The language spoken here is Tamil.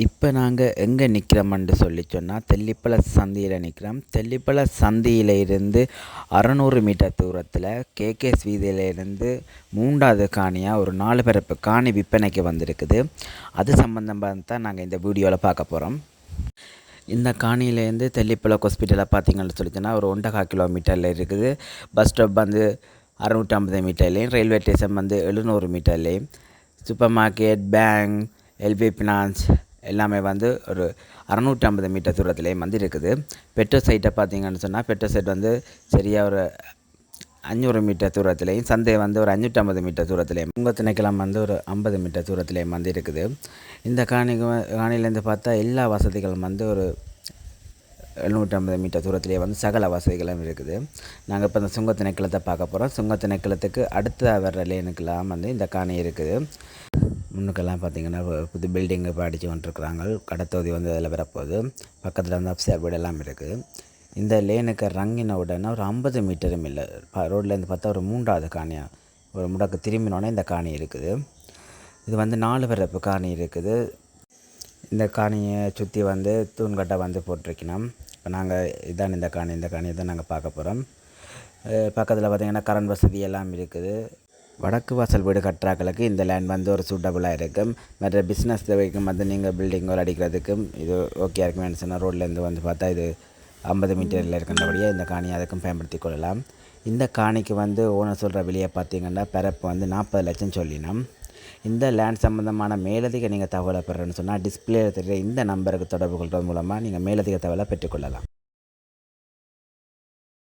இப்போ நாங்கள் எங்கே நிற்கிறோம்னு சொல்லி சொன்னால் தெல்லிப்பள சந்தியில் நிற்கிறோம். தெல்லிப்பள சந்தியில் இருந்து 600 மீட்டர் தூரத்தில் கேகேஎஸ் வீதியிலேருந்து 3வது காணியாக ஒரு 4 பரப்பு காணி விற்பனைக்கு வந்திருக்குது. அது சம்மந்தமாக தான் நாங்கள் இந்த வீடியோவில் பார்க்க போகிறோம். இந்த காணியிலேருந்து தெல்லிப்பள ஹாஸ்பிட்டலை பார்த்தீங்கன்னு சொல்லி சொன்னால் ஒரு 1.5 கிலோமீட்டரில் இருக்குது. பஸ் ஸ்டாப் வந்து 650 மீட்டர்லேயும், ரயில்வே ஸ்டேஷன் வந்து 700 மீட்டர்லேயும், super market, bank, LP finance எல்லாமே வந்து ஒரு 650 மீட்டர் தூரத்துலேயும் வந்து இருக்குது. பெட்ரோல் சைட்டை பார்த்தீங்கன்னு சொன்னால் பெட்ரோல் சைட் வந்து சரியாக ஒரு 500 மீட்டர் தூரத்துலேயும், சந்தை வந்து ஒரு 550 மீட்டர் தூரத்துலேயும், திணைக்களம் வந்து ஒரு 50 மீட்டர் தூரத்துலேயும் வந்து இருக்குது. இந்த காணிலேருந்து பார்த்தா எல்லா வசதிகளும் வந்து ஒரு 750 மீட்டர் தூரத்துலேயே வந்து சகல வசதிகளும் இருக்குது. நாங்கள் இப்போ இந்த திணைக்களத்தை பார்க்க போகிறோம். திணைக்களத்துக்கு அடுத்த வர்ற லேனுக்கெல்லாம் வந்து இந்த காணி இருக்குது. முன்னுக்கெல்லாம் பார்த்திங்கன்னா புது பில்டிங்கு இப்போ அடித்து கொண்டிருக்கிறாங்க. கடத்தொகுதி வந்து அதில் வரப்போகுது. பக்கத்தில் வந்து அப்சர் வீடு எல்லாம் இருக்குது. இந்த லேனுக்கு ரங்கின உடனே ஒரு 50 மீட்டரும் இல்லை, ரோட்லேருந்து பார்த்தா ஒரு 3வது காணியாக ஒரு முடக்கு திரும்பினோடனே இந்த காணி இருக்குது. இது வந்து 4 பரப்பு காணி இருக்குது. இந்த காணியை சுற்றி வந்து தூண்கட்டை வந்து போட்டிருக்கணும். இப்போ நாங்கள் இதான் இந்த காணியை தான் நாங்கள் பார்க்க போகிறோம். பக்கத்தில் பார்த்திங்கன்னா கரண்ட் வசதி எல்லாம் இருக்குது. வடக்கு வாசல் வீடு கட்டுறாக்களுக்கு இந்த லேண்ட் வந்து ஒரு சூட்டபுளாக இருக்கும். மற்ற பிஸ்னஸ் தேவைக்கும் வந்து நீங்கள் பில்டிங்கோ அடிக்கிறதுக்கும் இது ஓகே இருக்குமே சொன்னால் ரோட்லேருந்து வந்து பார்த்தா இது 50 மீட்டரில் இருக்கின்றபடியே இந்த காணியை அதுக்கும் பயன்படுத்தி கொள்ளலாம். இந்த காணிக்கு வந்து ஓனர் சொல்கிற விலையை பார்த்தீங்கன்னா பரப்பு வந்து 40 லட்சம் சொல்லினோம். இந்த லேண்ட் சம்மந்தமான மேலதிக நீங்கள் தகவலை பெறணும்னு சொன்னால் டிஸ்பிளே தெரிகிற இந்த நம்பருக்கு தொடர்பு கொள்வது மூலமாக நீங்கள் மேலதிக தகவலை பெற்றுக்கொள்ளலாம்.